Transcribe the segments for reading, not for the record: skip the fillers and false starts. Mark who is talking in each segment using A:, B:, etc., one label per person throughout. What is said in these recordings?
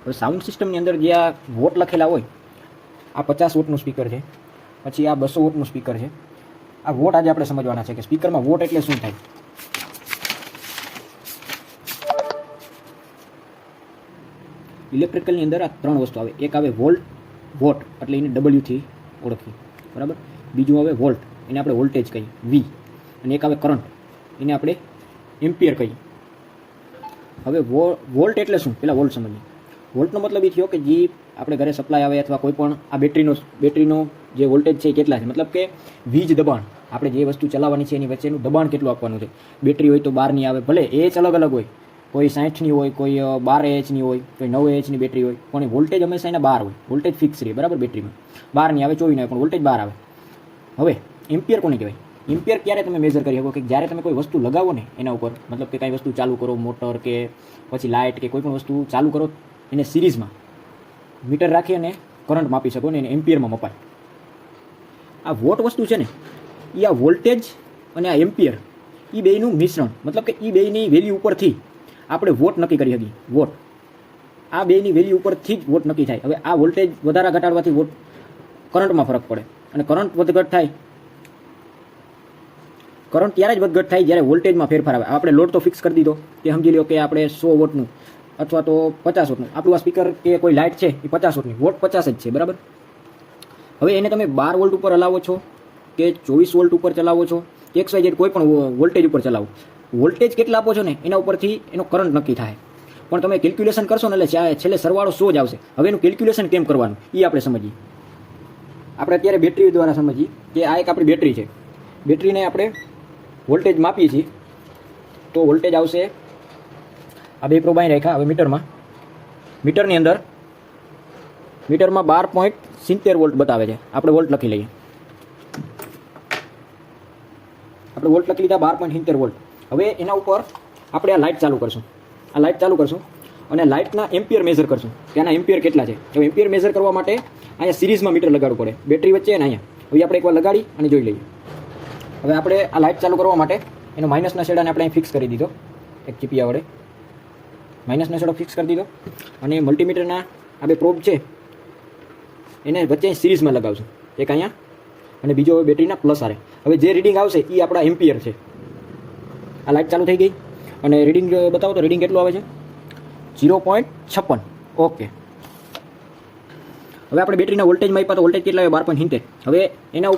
A: હવે સાઉન્ડ સિસ્ટમની અંદર જે આ વોટ લખેલા હોય, આ 50 વોટનું સ્પીકર છે, પછી આ 200 વોટનું સ્પીકર છે. આ વોટ આજે આપણે સમજવાના છે કે સ્પીકરમાં વોટ એટલે શું થાય. ઇલેક્ટ્રિકલની અંદર આ 3 વસ્તુ આવે. એક આવે વોટ એટલે એને ડબલ્યુથી ઓળખીએ, બરાબર. બીજું આવે વોલ્ટ, એને આપણે વોલ્ટેજ કહીએ, વી. અને એક આવે કરંટ, એને આપણે એમ્પિયર કહીએ. હવે વોલ્ટ એટલે શું, પહેલાં વોલ્ટ સમજીએ. વોલ્ટનો મતલબ એ થયો કે જે આપણે ઘરે સપ્લાય આવે અથવા કોઈ પણ આ બેટરીનો જે વોલ્ટેજ છે એ કેટલા છે, મતલબ કે વીજ દબાણ, આપણે જે વસ્તુ ચલાવવાની છે એની વચ્ચેનું દબાણ કેટલું આપવાનું છે. બેટરી હોય તો 12ની આવે, ભલે એચ અલગ અલગ હોય, કોઈ 60ની હોય, કોઈ 12 એચની હોય, કોઈ 9 એચની બેટરી હોય, પણ વોલ્ટેજ હંમેશા એના 12 હોય. વોલ્ટેજ ફિક્સ રહે, બરાબર. બેટરીમાં 12ની આવે, 24ની આવે, પણ વોલ્ટેજ 12 આવે. હવે એમ્પિયર કોને કહેવાય? એમ્પિયર ક્યારે તમે મેઝર કરી શકો કે જ્યારે તમે કોઈ વસ્તુ લગાવો ને એના ઉપર, મતલબ કે કાંઈ વસ્તુ ચાલુ કરો, મોટર કે પછી લાઇટ કે કોઈ પણ વસ્તુ ચાલુ કરો, એને સિરીઝમાં મીટર રાખી અને કરંટ માપી શકો ને એને એમ્પિયરમાં મપાય. આ વોટ વસ્તુ છે ને એ આ વોલ્ટેજ અને આ એમ્પિયર એ બેયનું મિશ્રણ, મતલબ કે એ બેયની વેલ્યુ ઉપરથી આપણે વોટ નક્કી કરી શકીએ. વોટ, આ બેયની વેલ્યુ ઉપરથી જ વોટ નક્કી થાય. હવે આ વોલ્ટેજ વધારા ઘટાડવાથી વોટ કરંટમાં ફરક પડે, અને કરંટ વધઘટ થાય, કરંટ ત્યારે જ વધઘટ થાય જ્યારે વોલ્ટેજમાં ફેરફાર આવે. આપણે લોડ તો ફિક્સ કરી દીધો, કે સમજી લો કે આપણે 100 વોટનું અથવા તો 50 વોટનું આપણું આ સ્પીકર કે કોઈ લાઇટ છે એ 50 વોટની, વોટ 50 જ છે, બરાબર. હવે એને તમે 12 વોલ્ટ ઉપર હલાવો છો કે 24 વોલ્ટ ઉપર ચલાવો છો, XYZ કોઈ પણ વોલ્ટેજ ઉપર ચલાવો, વોલ્ટેજ કેટલા આપો છો ને એના ઉપરથી એનો કરંટ નક્કી થાય. પણ તમે કેલ્ક્યુલેશન કરશો ને એટલે છેલ્લે સરવાળો 100 જ આવશે. હવે એનું કેલ્ક્યુલેશન કેમ કરવાનું એ આપણે સમજીએ. આપણે અત્યારે બેટરી દ્વારા સમજીએ કે આ એક આપણી બેટરી છે. બેટરીને આપણે વોલ્ટેજ માપીએ છીએ તો વોલ્ટેજ આવશે, આ બે પ્રોબાઈન રેખા. હવે મીટરની અંદર મીટરમાં 12.70 વોલ્ટ બતાવે છે. આપણે વોલ્ટ લખી લઈએ. આપણે વોલ્ટ લખી લીધા, 12.70 વોલ્ટ. હવે એના ઉપર આપણે આ લાઇટ ચાલુ કરશું. આ લાઇટ ચાલુ કરશું અને લાઇટના એમ્પિયર મેઝર કરશું કે આના એમ્પિયર કેટલા છે. હવે એમ્પિયર મેઝર કરવા માટે અહીંયા સિરીઝમાં મીટર લગાડવું પડે બેટરી વચ્ચે અને અહીંયા. હવે આપણે એકવાર લગાડી અને જોઈ લઈએ. હવે આપણે આ લાઇટ ચાલુ કરવા માટે એનો માઇનસના શેડાને આપણે અહીં ફિક્સ કરી દીધો એક ચીપિયા વડે. માઇનસનો શેડો ફિક્સ કરી દીધો અને મલ્ટીમીટરના આ બે પ્રોબ છે એને વચ્ચે સિરીઝમાં લગાવશું, એક અહીંયા અને બીજો હવે બેટરીના પ્લસ આરે. હવે જે રીડિંગ આવશે એ આપણા એમ્પિયર છે. આ લાઇટ ચાલુ થઈ ગઈ અને રીડિંગ બતાવો તો રીડિંગ કેટલું આવે છે? 0.56. ઓકે. હવે આપણે બેટરીના વોલ્ટેજ માપ્યા તો વોલ્ટેજ કેટલા આવે? 12.70. હવે એના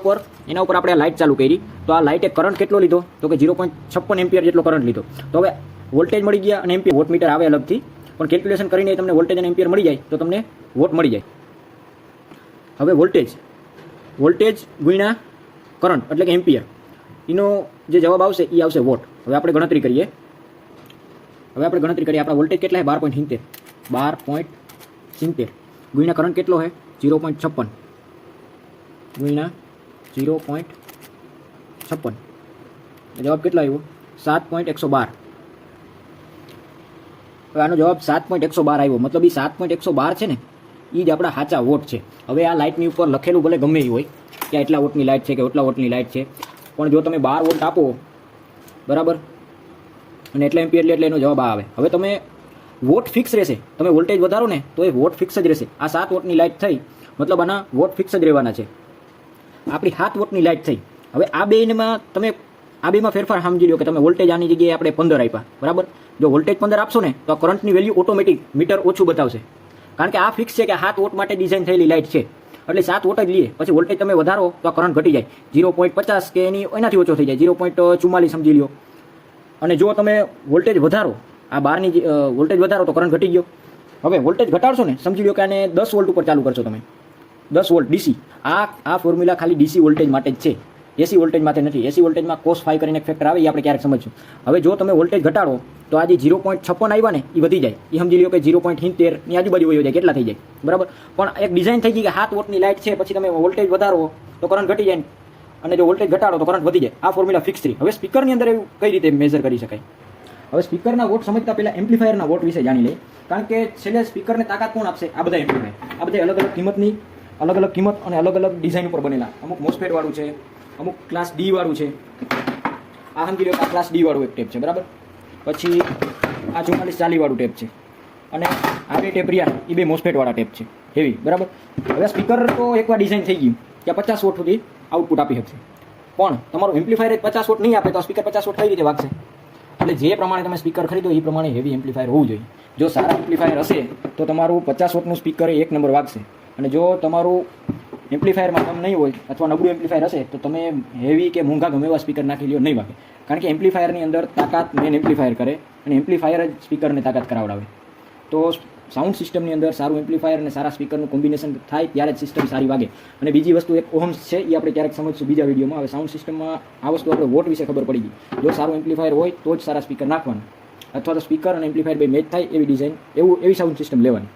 A: ઉપર આપણે આ લાઇટ ચાલુ કરી તો આ લાઇટે કરંટ કેટલો લીધો તો કે 0.56 એમ્પિયર જેટલો કરંટ લીધો. તો હવે વોલ્ટેજ મળી ગયા અને એમ્પિયર. વોટ મીટર આવે અલગથી, પણ કેલ્ક્યુલેશન કરીને તમને વોલ્ટેજ અને એમ્પિયર મળી જાય તો તમને વોટ મળી જાય. હવે વોલ્ટેજ ગુણ્યા કરંટ એટલે કે એમ્પિયર, એનો જે જવાબ આવશે એ આવશે વોટ. હવે આપણે ગણતરી કરીએ. આપણા વોલ્ટેજ કેટલા છે? 12.70. 12.70 ગુણ્યા કરંટ કેટલો છે? 0.56 ગુણ્યા 0.56 જવાબ કેટલો આવ્યો? 7.112. હવે આનો જવાબ 7.112 આવ્યો. મતલબ એ 7.112 છે ને એ જ આપણા સાચા વોટ છે. હવે આ લાઇટની ઉપર લખેલું ભલે ગમે એ હોય કે એટલા વોટની લાઇટ છે કે એટલા વોટની લાઇટ છે, પણ જો તમે 12 વોલ્ટ આપો, બરાબર, અને એટલા એમ્પિયર એટલે એનો જવાબ આવે. હવે તમે વોટ ફિક્સ રહેશે, તમે વોલ્ટેજ વધારો ને તો એ વોટ ફિક્સ જ રહેશે. આ 7 વોટની લાઇટ થઈ, મતલબ આના વોટ ફિક્સ જ રહેવાના છે. આપણી 7 વોટની લાઇટ થઈ. હવે આ બેમાં ફેરફાર સમજી લો કે તમે વોલ્ટેજ આની જગ્યાએ આપણે 15 આપ્યા, બરાબર. જો વોલ્ટેજ 15 આપશો ને તો કરંટની વેલ્યુ ઓટોમેટિક મીટર ઓછું બતાવશે, કારણ કે આ ફિક્સ છે કે 7 વોટ માટે ડિઝાઇન થયેલી લાઇટ છે એટલે 7 વોટ જ લઈએ. પછી વોલ્ટેજ તમે વધારો તો કરંટ ઘટી જાય 0.50 કે એનાથી ઓછો થઈ જાય, 0.44 સમજી લો. અને જો તમે વોલ્ટેજ વધારો, આ 12ની વોલ્ટેજ વધારો તો કરંટ ઘટી ગયો. હવે વોલ્ટેજ ઘટાડશો ને, સમજી લો કે આને 10 વોલ્ટ ઉપર ચાલુ કરશો તમે, 10 વોલ્ટ ડીસી. આ ફોર્મ્યુલા ખાલી ડીસી વોલ્ટેજ માટે જ છે, એસી વોલ્ટેજ માટે નથી. એસી વોલ્ટેજમાં cos ∅ કરીને એક ફેક્ટર આવે, એ આપણે ક્યારેક સમજશું. હવે જો તમે વોલ્ટેજ ઘટાડો તો આ જે 0.56 આવ્યા ને એ વધી જાય, એ સમજી લો કે 0.70 ની આજુબાજુ વયો જાય, કેટલા થઈ જાય, બરાબર. પણ એક ડિઝાઇન થઈ ગઈ કે 7 વોટની લાઇટ છે, પછી તમે વોલ્ટેજ વધારો તો કરંટ ઘટી જાય અને જો વોલ્ટેજ ઘટાડો તો કરંટ વધી જાય. આ ફોર્મ્યુલા ફિક્સ થઈ. હવે સ્પીકરની અંદર એવું કઈ રીતે મેઝર કરી શકાય? હવે સ્પીકરના વોટ સમજતા પહેલા એમ્પ્લીફાયરના વોટ વિશે જાણી લઈએ, કારણ કે છેલ્લે સ્પીકરને તાકાત કોણ આપશે? આ બધા એમ્પ્લીફાયર. આ બધા અલગ અલગ કિંમત અને અલગ અલગ ડિઝાઇન ઉપર બનેલા. અમુક મોસ્ફેટ વાળું છે, અમુક ક્લાસ ડી વાળું છે. આ સમજી લો આ ક્લાસ ડી વાળું એક ટેપ છે, બરાબર. પછી આ 4440 વાળું ટેપ છે, અને આ બે ટેપ રહ્યા એ બે મોસ્ફેટવાળા ટેપ છે હેવી, બરાબર. હવે સ્પીકર તો એકવાર ડિઝાઇન થઈ ગયું કે 50 વોટ સુધી આઉટપુટ આપી શકશે, પણ તમારું એમ્પ્લીફાયર 50 વોટ નહીં આપે તો સ્પીકર 50 વોટ કઈ રીતે વાગશે? એટલે જે પ્રમાણે તમે સ્પીકર ખરીદો એ પ્રમાણે હેવી એમ્પ્લીફાયર હોવું જોઈએ. જો સારા એમ્પ્લીફાયર હશે તો તમારું 50 વોટનું સ્પીકર એક નંબર વાગશે, અને જો તમારું એમ્પ્લીફાયરમાં કમ નહીં હોય અથવા નબળું એમ્પ્લીફાયર હશે તો તમે હેવી કે મોંઘા ગમે એવા સ્પીકર નાખી લ્યો, નહીં વાગે. કારણ કે એમ્પ્લીફાયરની અંદર તાકાત મેન એમ્પ્લીફાયર કરે અને એમ્પ્લીફાયર જ સ્પીકરને તાકાત કરાવડાવે. તો સાઉન્ડ સિસ્ટમની અંદર સારું એમ્પ્લીફાયર અને સારા સ્પીકરનું કોમ્બિનેશન થાય ત્યારે જ સિસ્ટમ સારી વાગે. અને બીજી વસ્તુ એક ઓહમ્સ છે, એ આપણે ક્યારેક સમજશું બીજા વિડીયોમાં. હવે સાઉન્ડ સિસ્ટમમાં આ વસ્તુ આપણે વોટ વિશે ખબર પડી ગઈ. જો સારું એમ્પ્લીફાયર હોય તો જ સારા સ્પીકર નાખવાના, અથવા તો સ્પીકર અને એમ્પ્લીફાયર બે મેચ થાય એવી ડિઝાઇન એવી સાઉન્ડ સિસ્ટમ લેવાની.